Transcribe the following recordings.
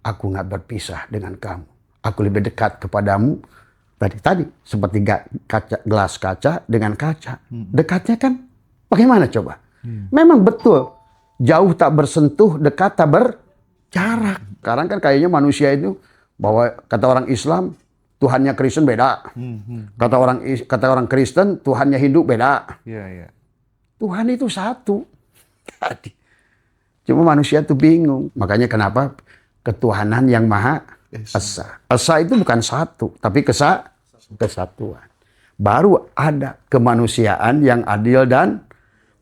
aku nggak berpisah dengan kamu. Aku lebih dekat kepadamu tadi seperti gelas kaca dengan kaca. Dekatnya kan bagaimana coba? Memang betul jauh tak bersentuh, dekat tak berjarak. Sekarang kan kayaknya manusia itu bahwa kata orang Islam Tuhannya Kristen beda. Kata orang Kristen Tuhannya Hindu beda. Tuhan itu satu. Tadi. Cuma manusia itu bingung. Makanya kenapa ketuhanan yang Maha Esa. Esa itu bukan satu, tapi kesatuan. Baru ada kemanusiaan yang adil dan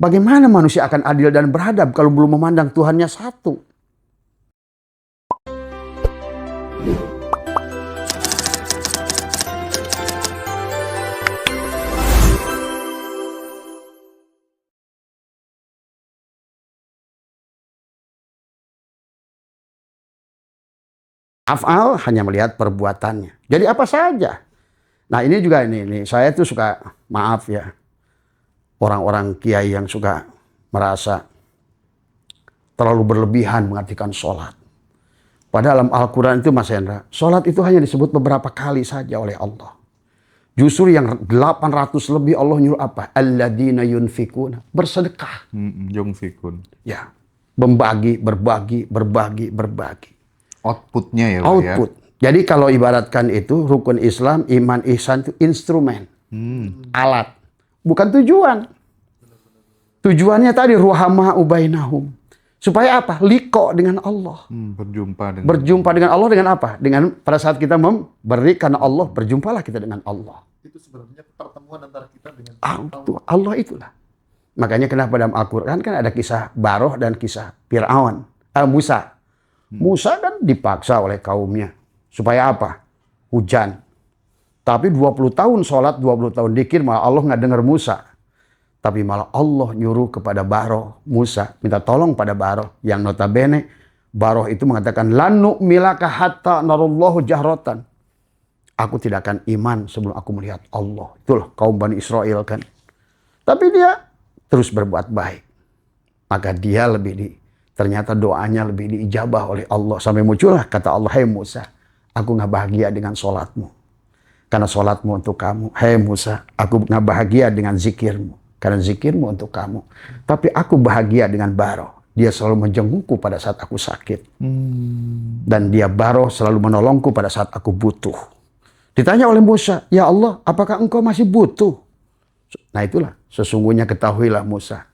bagaimana manusia akan adil dan beradab kalau belum memandang Tuhannya satu? Af'al hanya melihat perbuatannya. Jadi apa saja. Nah ini juga ini saya tuh suka maaf ya. Orang-orang kiai yang suka merasa terlalu berlebihan mengartikan sholat. Padahal dalam Al-Quran itu Mas Hendra, sholat itu hanya disebut beberapa kali saja oleh Allah. Justru yang 800 lebih Allah nyuruh apa? Alladzina yunfikuna. Bersedekah. Yunfikun. Ya. Berbagi. Outputnya ya. Output. Ya? Jadi kalau ibaratkan itu rukun Islam, iman, ihsan itu instrumen. Alat. Bukan tujuan. Tujuannya tadi ruhama ubainahum. Supaya apa? Liko dengan Allah. Berjumpa dengan Allah dengan apa? Dengan pada saat kita memberi karena Allah, berjumpalah kita dengan Allah. Itu sebenarnya pertemuan antara kita dengan Allah itulah. Makanya kenapa dalam Al-Quran kan ada kisah Baroh dan kisah Fir'aun. Musa. Musa kan dipaksa oleh kaumnya. Supaya apa? Hujan. Tapi 20 tahun sholat, 20 tahun dikir, malah Allah nggak dengar Musa. Tapi malah Allah nyuruh kepada Baroh, Musa, minta tolong pada Baroh. Yang notabene, Baroh itu mengatakan, Lanu milaka hatta narullahu jahratan. Aku tidak akan iman sebelum aku melihat Allah. Itulah kaum Bani Israel kan. Tapi dia terus berbuat baik. Maka dia ternyata doanya lebih diijabah oleh Allah. Sampai muncullah kata Allah, hai Musa, aku nggak bahagia dengan sholatmu. Karena sholatmu untuk kamu. Hai Musa, aku nggak bahagia dengan zikirmu. Karena zikirmu untuk kamu. Tapi aku bahagia dengan Baroh. Dia selalu menjengukku pada saat aku sakit. Dan dia Baroh selalu menolongku pada saat aku butuh. Ditanya oleh Musa, ya Allah, apakah engkau masih butuh? Nah itulah, sesungguhnya ketahuilah Musa.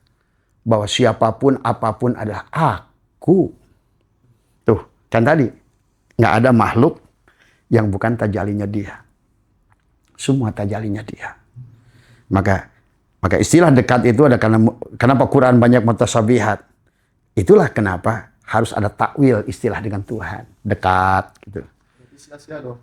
Bahwa siapapun, apapun adalah aku. Tuh, kan tadi. Nggak ada makhluk yang bukan tajalinya dia. Semua tajalinya dia. Maka istilah dekat itu ada kenapa Quran banyak mutasyabihat. Itulah kenapa harus ada takwil istilah dengan Tuhan. Dekat. Gitu. Jadi sia-sia dong.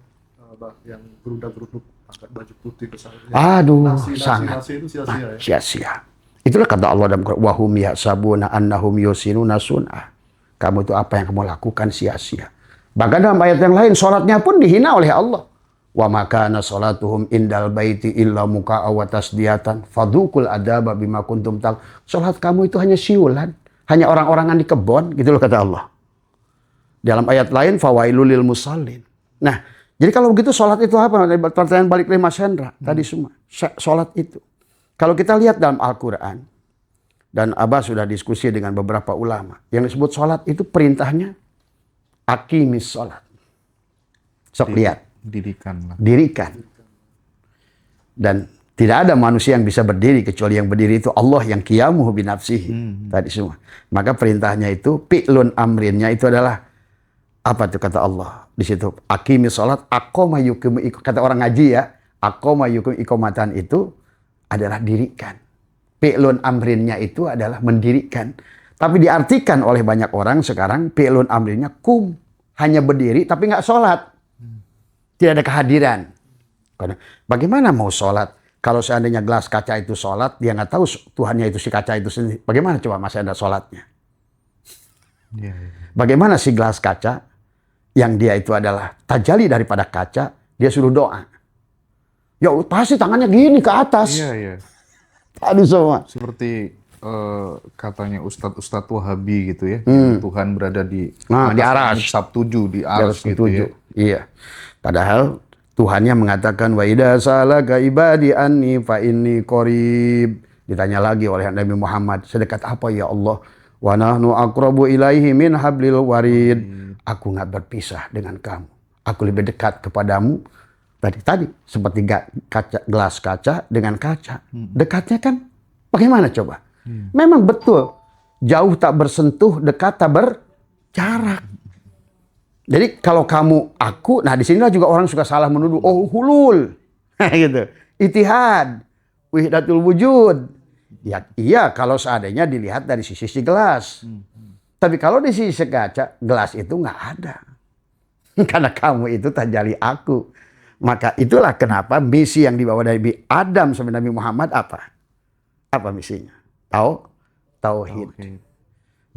Yang geruduk-geruduk angkat baju putih ke sana. Aduh, sangat. Nasi itu sia-sia ya. Sia-sia. Itulah kata Allah dalam Quran, wahum yahsabuna annahum yusinuna sun'ah. Kamu itu apa yang kamu lakukan sia-sia. Bahkan dalam ayat yang lain, sholatnya pun dihina oleh Allah. Wa makana sholatuhum indal baiti illa muka'a wa tasdiyatan fadukul adaba bima kuntum tal. Sholat kamu itu hanya siulan, hanya orang-orangan di kebon, gitu loh kata Allah. Dalam ayat lain, fawailul lil musallin. Nah, jadi kalau begitu sholat itu apa? Pertanyaan balik dari Mas Hendra tadi semua. Sholat itu. Kalau kita lihat dalam Al-Quran, dan Abah sudah diskusi dengan beberapa ulama, yang disebut sholat itu perintahnya, aqimis sholat. Sok lihat. Dirikan. Dan tidak ada manusia yang bisa berdiri, kecuali yang berdiri itu Allah yang qiyamuhu binafsihi. Tadi semua. Maka perintahnya itu, fi'lun amrinnya itu adalah, apa itu kata Allah? Di situ, aqimis sholat, aqoma yukim, kata orang ngaji ya, aqoma yukim iqomatan itu, adalah dirikan. Fi'lun amrinnya itu adalah mendirikan. Tapi diartikan oleh banyak orang sekarang, fi'lun amrinnya kum. Hanya berdiri tapi nggak sholat. Tidak ada kehadiran. Bagaimana mau sholat? Kalau seandainya gelas kaca itu sholat, dia nggak tahu Tuhannya itu si kaca itu sendiri. Bagaimana coba Mas Hendra sholatnya? Bagaimana si gelas kaca yang dia itu adalah tajali daripada kaca, dia suruh doa. Ya pasti tangannya gini ke atas. Iya. Aduh semua. Seperti katanya Ustadz Wahabi gitu ya, Tuhan berada di Nah, di atas aras. langit Sab 7 di Di aras atas gitu tujuh. ya. Iya. Padahal Tuhannya mengatakan wa idza salaka ibadi anni fa inni qarib. Ditanya lagi oleh Nabi Muhammad, sedekat apa ya Allah? Wa nahnu aqrabu ilaihi min hablil warid. Aku nggak berpisah dengan kamu. Aku lebih dekat kepadamu tadi seperti gelas kaca dengan kaca. Dekatnya kan bagaimana coba? Memang betul. Jauh tak bersentuh, dekat tak berjarak. Jadi kalau kamu aku, nah disinilah juga orang suka salah menuduh, oh hulul, gitu, itihad, wahdatul wujud. Ya iya kalau seandainya dilihat dari sisi gelas. Tapi kalau di sisi kaca, gelas itu nggak ada. Karena kamu itu tajalli aku. Maka itulah kenapa misi yang dibawa dari Adam sampai Nabi Muhammad apa? Apa misinya? Tauhid.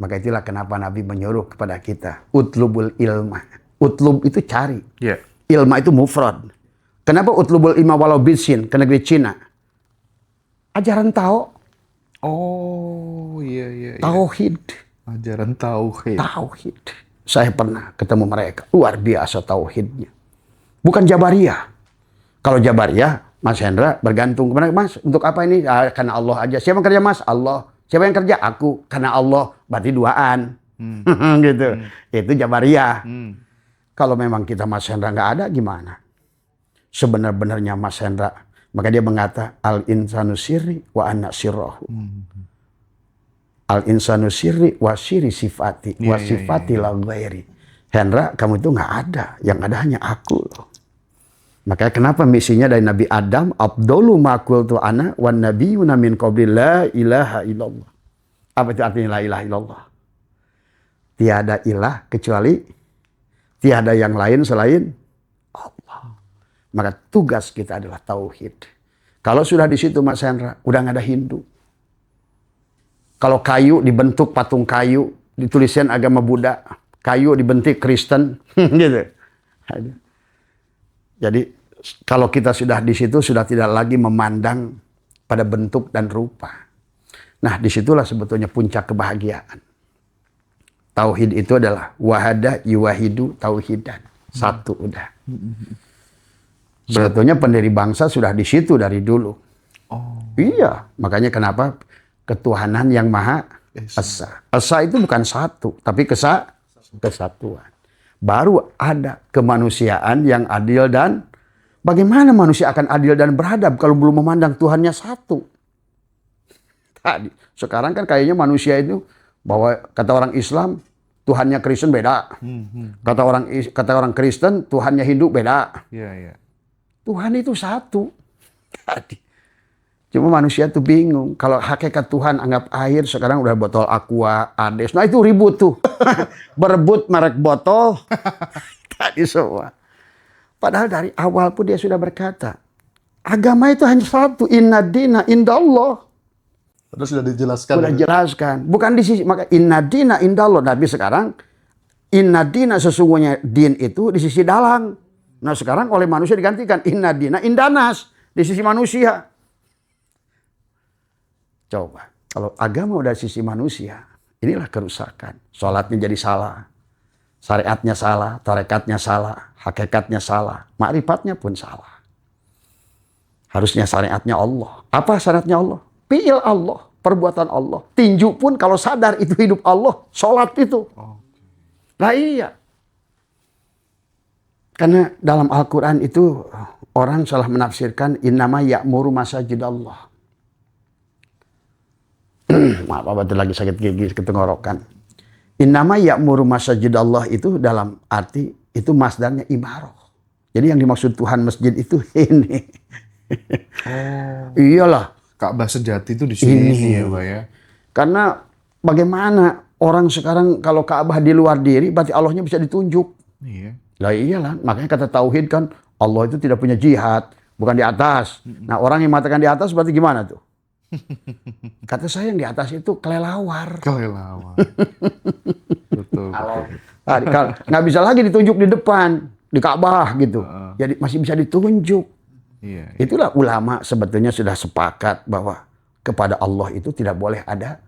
Maka itulah kenapa Nabi menyuruh kepada kita utlubul ilma. Utlub itu cari. Iya. Ilma itu mufrad. Kenapa utlubul ilma walau bisin ke negeri Cina? Ajaran Oh, iya. tauhid. Ajaran tauhid. Tauhid. Saya pernah ketemu mereka. Luar biasa tauhidnya. Bukan Jabariyah. Kalau Jabariyah, Mas Hendra bergantung kepada Mas. Untuk apa ini? Karena Allah aja. Siapa yang kerja Mas? Allah. Siapa yang kerja? Aku. Karena Allah. Berarti duaan. Gitu. Itu Jabariyah. Kalau memang kita Mas Hendra nggak ada, gimana? Sebenar-benarnya Mas Hendra. Maka dia mengata, al-insanu sirri wa anna sirrahu. Al-insanu sirri wa sirri sifati. Wa sifati la ghairi. Hendra, kamu itu nggak ada. Yang ada hanya aku loh. Makanya kenapa misinya dari Nabi Adam, Abdullu maqultu ana wan nabiyuna min qabli la ilaha illallah. Apa itu artinya la ilaha illallah? Tiada ilah kecuali tiada yang lain selain Allah. Maka tugas kita adalah tauhid. Kalau sudah di situ Mas Hendra, udah nggak ada Hindu. Kalau kayu dibentuk patung kayu, dituliskan agama Buddha, kayu dibentuk Kristen, gitu. Jadi kalau kita sudah di situ sudah tidak lagi memandang pada bentuk dan rupa. Nah, disitulah sebetulnya puncak kebahagiaan. Tauhid itu adalah wahada yuwahidu tauhidan. Satu udah. Sebetulnya pendiri bangsa sudah di situ dari dulu. Iya, makanya kenapa ketuhanan yang maha esa. Esa itu bukan satu, tapi kesatuan. Baru ada kemanusiaan yang adil dan bagaimana manusia akan adil dan beradab kalau belum memandang Tuhannya satu. Tadi, sekarang kan kayaknya manusia itu bahwa kata orang Islam Tuhannya Kristen beda. Kata orang Kristen Tuhannya Hindu beda. Iya. Tuhan itu satu. Tadi. Cuma manusia tuh bingung. Kalau hakikat Tuhan anggap air, sekarang udah botol Aqua, Ades. Nah itu ribut tuh. Berebut merek botol. Tadi semua. Padahal dari awal pun dia sudah berkata, agama itu hanya satu. Inna dina indallah. Padahal sudah dijelaskan. Sudah jelaskan. Bukan di sisi, maka inna dina indallah. Tapi sekarang, inna dina sesungguhnya din itu di sisi dalang. Nah sekarang oleh manusia digantikan. Inna dina indanas. Di sisi manusia. Coba, kalau agama udah sisi manusia, inilah kerusakan. Sholatnya jadi salah, syariatnya salah, tarekatnya salah, hakikatnya salah, ma'rifatnya pun salah. Harusnya syariatnya Allah. Apa syariatnya Allah? Fi'il Allah, perbuatan Allah. Tinju pun kalau sadar itu hidup Allah, sholat itu. Nah iya. Karena dalam Al-Quran itu orang salah menafsirkan innama ya'muru masajidallah. Maaf, betul lagi sakit gigi ketenggorokan. Innama ya'muru masajidallah itu dalam arti itu masdarnya imarah. Jadi yang dimaksud Tuhan masjid itu ini. Iyalah. Ka'bah sejati itu di sini ya, Pak ya. Karena bagaimana orang sekarang kalau Ka'bah di luar diri berarti Allahnya bisa ditunjuk. Iya. Lah iyalah, makanya kata tauhid kan Allah itu tidak punya jihad, bukan di atas. Nah, orang yang mengatakan di atas berarti gimana tuh? Kata saya yang di atas itu kelelawar. Betul. Nggak bisa lagi ditunjuk di depan, di Ka'bah gitu. Jadi masih bisa ditunjuk. Iya. Itulah ulama sebetulnya sudah sepakat bahwa kepada Allah itu tidak boleh ada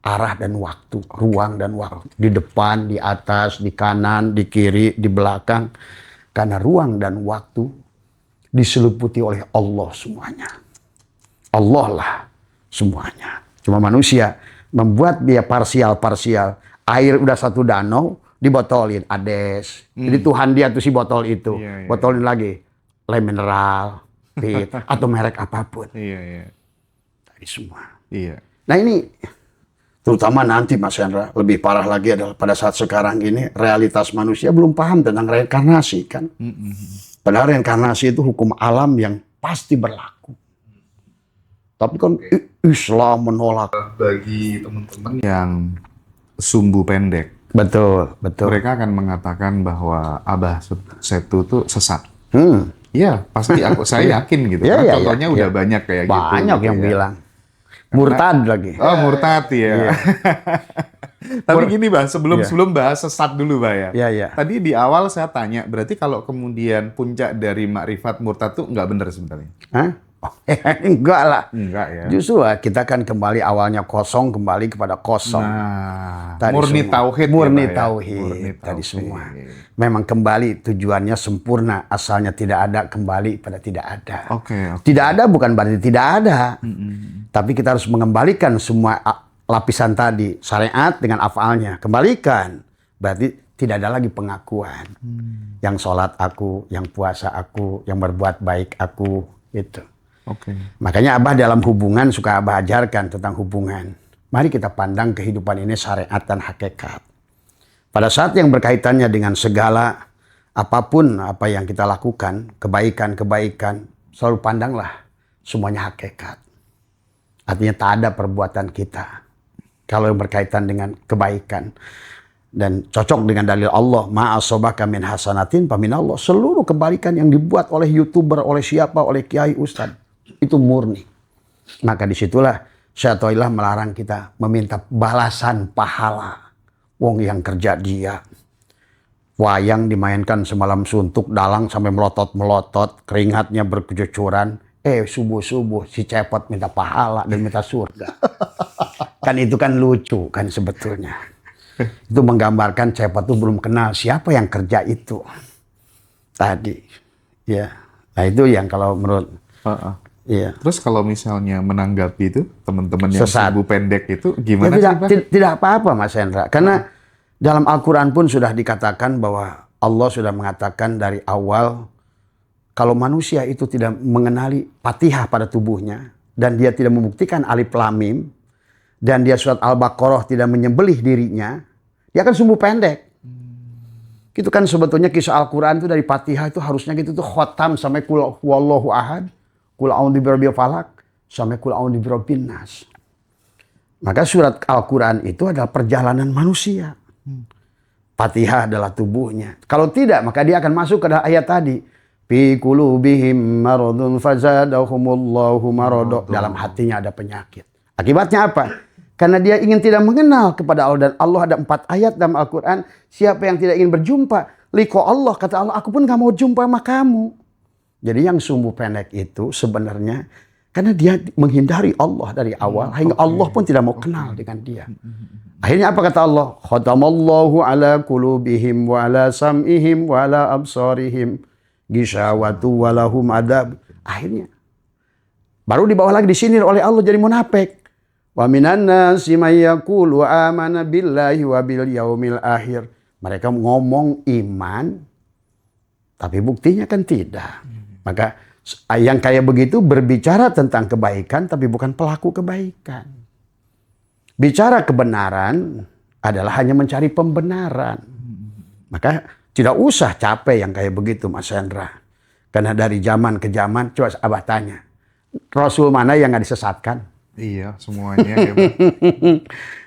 arah dan waktu, ruang dan waktu. Di depan, di atas, di kanan, di kiri, di belakang. Karena ruang dan waktu diseliputi oleh Allah semuanya. Allah lah semuanya. Cuma manusia membuat dia parsial-parsial. Air udah satu danau, dibotolin, ades. Jadi Tuhan dia tuh si botol itu. Botolin lagi. Le mineral, pit, atau merek apapun. Dari semua. Nah ini, terutama nanti Mas Hendra, lebih parah lagi adalah pada saat sekarang ini, realitas manusia belum paham tentang reinkarnasi kan. Padahal reinkarnasi itu hukum alam yang pasti berlaku. Tapi kan Islam menolak. Bagi teman-teman yang sumbu pendek, Betul. mereka akan mengatakan bahwa Abah Setu itu sesat. Iya, pasti saya yakin gitu. Karena contohnya udah banyak kayak gitu. Banyak yang bilang. Murtad lagi. Oh, murtad ya. Tapi gini, Bah, sebelum bahas sesat dulu, Bah ya. Tadi di awal saya tanya, berarti kalau kemudian puncak dari makrifat murtad tuh nggak benar sebenarnya? Hah? Enggak lah. Enggak ya. Justru lah, kita kan kembali awalnya kosong, kembali kepada kosong. Nah, Tadi murni semua. tauhid. Murni ya, tauhid. Tadi semua. Memang kembali tujuannya sempurna, asalnya tidak ada, kembali pada tidak ada. Oke. Tidak ada bukan berarti tidak ada. Tapi kita harus mengembalikan semua lapisan tadi, syariat dengan afalnya. Kembalikan. Berarti tidak ada lagi pengakuan. Yang sholat aku, yang puasa aku, yang berbuat baik aku, itu. Makanya Abah dalam hubungan suka Abah ajarkan tentang hubungan. Mari kita pandang kehidupan ini syariat dan hakikat. Pada saat yang berkaitannya dengan segala apapun apa yang kita lakukan, kebaikan-kebaikan, selalu pandanglah semuanya hakikat. Artinya tak ada perbuatan kita. Kalau yang berkaitan dengan kebaikan. Dan cocok dengan dalil Allah, ma'asobaka min hasanatin paminallah. Seluruh kebaikan yang dibuat oleh YouTuber, oleh siapa, oleh kiai, ustadz. Itu murni. Maka disitulah Syaitanillah melarang kita meminta balasan pahala. Wong yang kerja dia. Wayang dimainkan semalam suntuk, dalang sampai melotot-melotot, keringatnya berkecucuran. Subuh-subuh si cepot minta pahala dan minta surga. Kan itu kan lucu kan sebetulnya. Itu menggambarkan cepot itu belum kenal siapa yang kerja itu. Tadi. Ya. Nah itu yang kalau menurut iya. Terus kalau misalnya menanggapi itu teman-teman yang sumbu pendek itu gimana ya, sih, Pak? Tidak apa-apa Mas Hendra. Karena dalam Al-Quran pun sudah dikatakan bahwa Allah sudah mengatakan dari awal kalau manusia itu tidak mengenali Fatihah pada tubuhnya dan dia tidak membuktikan alif lam mim dan dia surat Al-Baqarah tidak menyembelih dirinya, dia akan sumbu pendek. Itu kan sebetulnya kisah Al-Quran itu dari Fatihah itu harusnya gitu tuh khotam sampai kul huwallahu ahad. Kul a'udzu birabbil falaq sampai kul a'udzu birabbin nas. Maka surat Al-Quran itu adalah perjalanan manusia. Fatihah adalah tubuhnya. Kalau tidak maka dia akan masuk ke ayat tadi. Fi qulubihim maradun fazadahumullahu marada. Dalam hatinya ada penyakit. Akibatnya apa? Karena dia ingin tidak mengenal kepada Allah. Dan Allah ada 4 ayat dalam Al-Quran. Siapa yang tidak ingin berjumpa liqa Allah, kata Allah, aku pun gak mau jumpa sama kamu. Jadi yang sumbu pendek itu sebenarnya karena dia menghindari Allah dari awal hingga Allah pun tidak mau kenal dengan dia. Akhirnya apa kata Allah? Khatamallahu ala qulubihim wa ala sam'ihim wa ala absarihim ghishawatu wa lahum adab. Akhirnya baru dibawa lagi disinir oleh Allah jadi munafik. Wa minan nasi may yaqulu amana billahi wa bil yaumil akhir. Mereka ngomong iman tapi buktinya kan tidak. Maka yang kayak begitu berbicara tentang kebaikan tapi bukan pelaku kebaikan. Bicara kebenaran adalah hanya mencari pembenaran. Maka tidak usah capek yang kayak begitu Mas Hendra. Karena dari zaman ke zaman, coba Abah tanya. Rasul mana yang gak disesatkan? Iya, semuanya ya, Pak.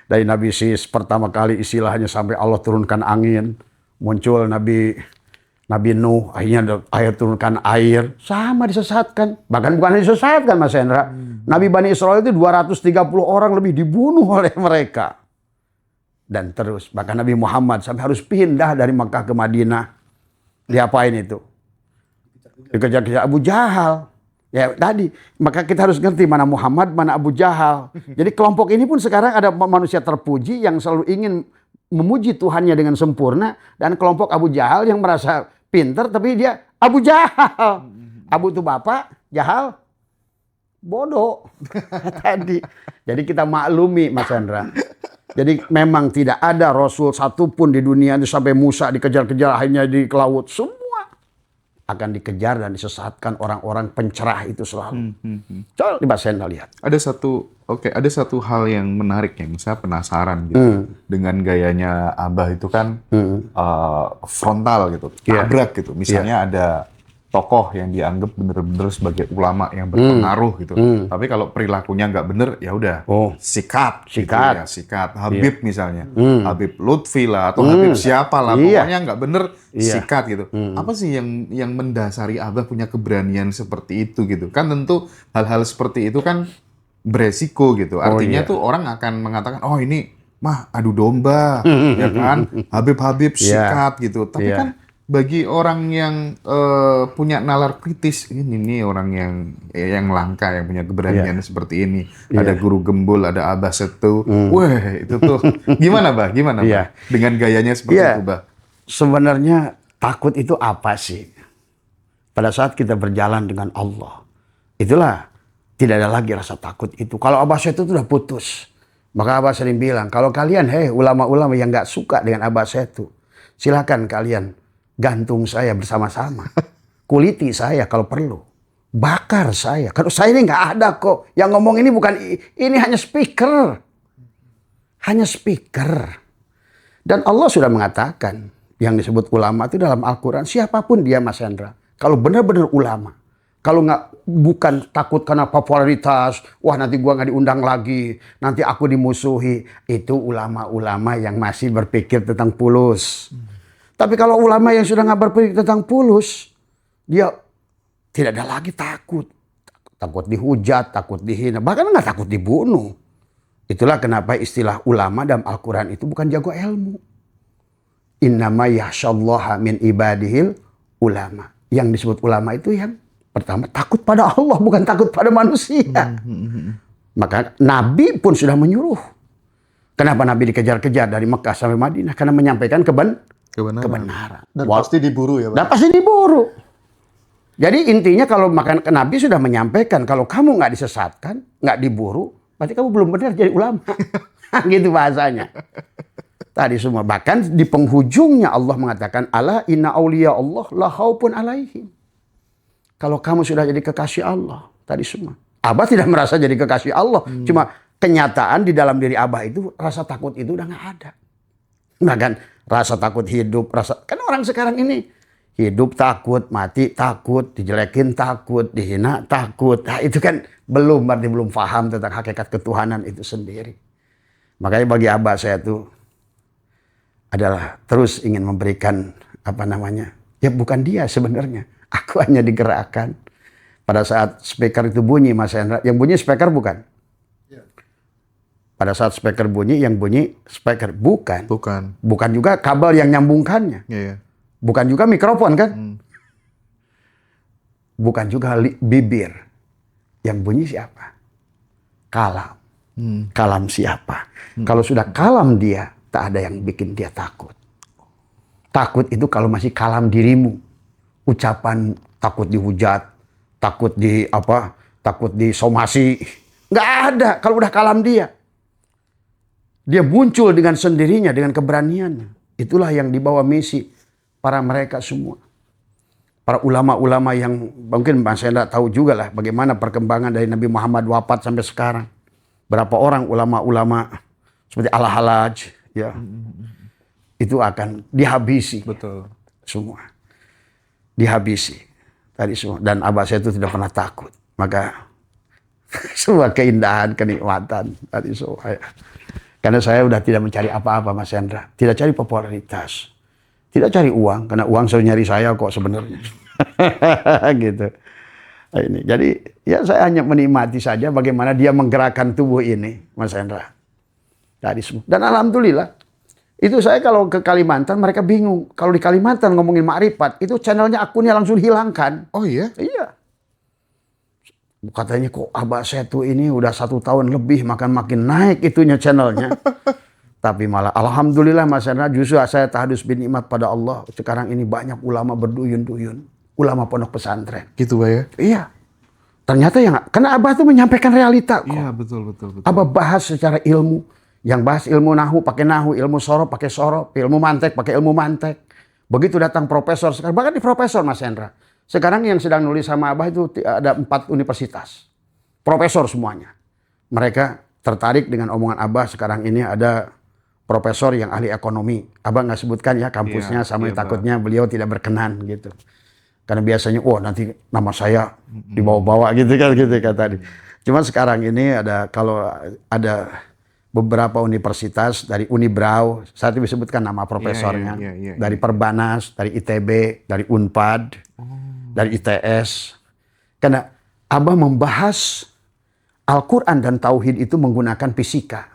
Dari Nabi Sis pertama kali istilahnya sampai Allah turunkan angin. Muncul Nabi Nuh, akhirnya ayat turunkan air, sama disesatkan. Bahkan bukan disesatkan Mas Hendra. Nabi Bani Israel itu 230 orang lebih dibunuh oleh mereka. Dan terus, bahkan Nabi Muhammad sampai harus pindah dari Makkah ke Madinah. Diapain itu? Dikejar-kejar Abu Jahal. Ya tadi, maka kita harus ngerti mana Muhammad, mana Abu Jahal. Jadi kelompok ini pun sekarang ada manusia terpuji yang selalu ingin memuji Tuhannya dengan sempurna, dan kelompok Abu Jahal yang merasa pintar tapi dia Abu Jahal. Abu itu bapak, Jahal bodoh. Tadi. Jadi kita maklumi Mas Hendra. Jadi memang tidak ada Rasul satupun di dunia itu sampai Musa dikejar-kejar akhirnya di laut. Semua akan dikejar dan disesatkan orang-orang pencerah itu selalu. Coba Mas Hendra lihat. Ada satu hal yang menarik yang saya penasaran gitu. Dengan gayanya Abah itu kan frontal gitu, tabrak gitu. Misalnya ada tokoh yang dianggap benar-benar sebagai ulama yang berpengaruh gitu. Tapi kalau perilakunya nggak bener, ya udah sikat. Gitu ya, sikat. Habib misalnya, Habib Lutfi lah atau Habib siapa lah, pokoknya nggak bener sikat gitu. Apa sih yang mendasari Abah punya keberanian seperti itu gitu? Kan tentu hal-hal seperti itu kan beresiko gitu. Artinya tuh orang akan mengatakan, oh ini mah adu domba, ya kan? Habib sikat gitu. Tapi kan bagi orang yang punya nalar kritis, ini nih orang yang langka, yang punya keberanian seperti ini. Ada Guru Gembul, ada Abah Setu. Wah, itu tuh gimana, Bah? Gimana, Bah? Dengan gayanya seperti itu, Bah? Sebenarnya takut itu apa sih? Pada saat kita berjalan dengan Allah, itulah tidak ada lagi rasa takut itu. Kalau Abah Setu itu sudah putus. Maka Abah sering bilang, kalau kalian, ulama-ulama yang nggak suka dengan Abah Setu, silakan kalian gantung saya bersama-sama. Kuliti saya kalau perlu. Bakar saya. Kalau saya ini nggak ada kok. Yang ngomong ini bukan, ini hanya speaker. Hanya speaker. Dan Allah sudah mengatakan, yang disebut ulama itu dalam Al-Quran, siapapun dia Mas Hendra. Kalau benar-benar ulama. Kalau bukan takut karena popularitas, wah nanti gua nggak diundang lagi, nanti aku dimusuhi. Itu ulama-ulama yang masih berpikir tentang fulus. Tapi kalau ulama yang sudah nggak berpikir tentang fulus, dia tidak ada lagi takut. Takut dihujat, takut dihina, bahkan nggak takut dibunuh. Itulah kenapa istilah ulama dalam Al-Quran itu bukan jago ilmu. Innama yakhsyallaha min ibadihil ulama. Yang disebut ulama itu yang pertama takut pada Allah, bukan takut pada manusia. Maka Nabi pun sudah menyuruh. Kenapa Nabi dikejar-kejar dari Mekah sampai Madinah? Karena menyampaikan kebenaran. Dan pasti diburu ya, Pak? Dan pasti diburu. Jadi intinya kalau Nabi sudah menyampaikan, kalau kamu nggak disesatkan, nggak diburu, berarti kamu belum benar jadi ulama. Gitu bahasanya. Tadi semua. Bahkan di penghujungnya Allah mengatakan, ala inna awliya Allah la khaufun alaihim. Kalau kamu sudah jadi kekasih Allah, tadi semua. Abah tidak merasa jadi kekasih Allah. Cuma kenyataan di dalam diri Abah itu, rasa takut itu udah nggak ada. Bahkan rasa takut hidup, kan orang sekarang ini hidup takut, mati takut, dijelekin takut, dihina takut. Nah, itu kan belum paham tentang hakikat ketuhanan itu sendiri. Makanya bagi Abah saya tuh adalah terus ingin memberikan ya bukan dia sebenarnya. Aku hanya digerakkan pada saat speaker itu bunyi, Mas Hendra. Yang bunyi speaker bukan? Pada saat speaker bunyi, yang bunyi speaker. Bukan. Bukan juga kabel yang nyambungkannya. Bukan juga mikrofon kan? Bukan juga bibir. Yang bunyi siapa? Kalam. Kalam siapa? Kalau sudah kalam dia, tak ada yang bikin dia takut. Takut itu kalau masih kalam dirimu. Ucapan takut dihujat, takut disomasi. Nggak ada kalau udah kalam dia. Dia muncul dengan sendirinya, dengan keberaniannya. Itulah yang dibawa misi para mereka semua. Para ulama-ulama yang mungkin Mas Hendra tahu juga lah bagaimana perkembangan dari Nabi Muhammad wafat sampai sekarang. Berapa orang ulama-ulama seperti Al-Halaj, ya, itu akan dihabisi. Betul. Semua. Dihabisi. Tadi semua. Dan Abah saya itu tidak pernah takut. Maka semua keindahan, kenikmatan tadi semua. Karena saya udah tidak mencari apa-apa Mas Hendra. Tidak cari popularitas. Tidak cari uang. Karena uang selalu nyari saya kok sebenarnya. Gitu. Nah, ini. Jadi ya saya hanya menikmati saja bagaimana dia menggerakkan tubuh ini Mas Hendra. Tadi semua. Dan alhamdulillah. Itu saya kalau ke Kalimantan mereka bingung. Kalau di Kalimantan ngomongin makrifat, itu channelnya akunnya langsung hilangkan. Oh iya? Iya. Katanya kok Abah Setu ini udah 1 tahun lebih makin naik itunya channelnya. Tapi malah alhamdulillah Mas Hendra, justru saya tahadus bin nikmat pada Allah. Sekarang ini banyak ulama berduyun-duyun, ulama pondok pesantren. Gitu Bah ya? Iya. Ternyata karena Abah tuh menyampaikan realita kok. Iya betul. Abah bahas secara ilmu. Yang bahas ilmu nahu pakai nahu, ilmu sorof pakai sorof, ilmu mantek pakai ilmu mantek. Begitu datang profesor sekarang, bahkan di profesor Mas Hendra. Sekarang yang sedang nulis sama Abah itu ada 4 universitas. Profesor semuanya. Mereka tertarik dengan omongan Abah. Sekarang ini ada profesor yang ahli ekonomi. Abah nggak sebutkan ya kampusnya, sama takutnya beliau tidak berkenan gitu. Karena biasanya, nanti nama saya dibawa-bawa gitu kan tadi. Cuman sekarang ini kalau ada beberapa universitas dari Unibrau, saat itu disebutkan nama profesornya, dari Perbanas, dari ITB, dari Unpad, dari ITS. Karena Abah membahas Al-Quran dan Tauhid itu menggunakan fisika,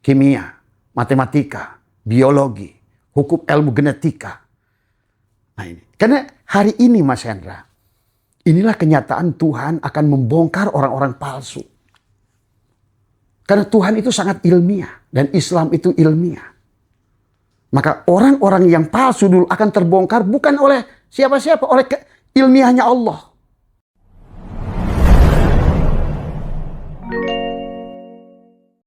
kimia, matematika, biologi, hukum ilmu genetika. Nah ini. Karena hari ini Mas Hendra, inilah kenyataan Tuhan akan membongkar orang-orang palsu. Karena Tuhan itu sangat ilmiah dan Islam itu ilmiah. Maka orang-orang yang palsu dulu akan terbongkar bukan oleh siapa-siapa, oleh ilmiahnya Allah.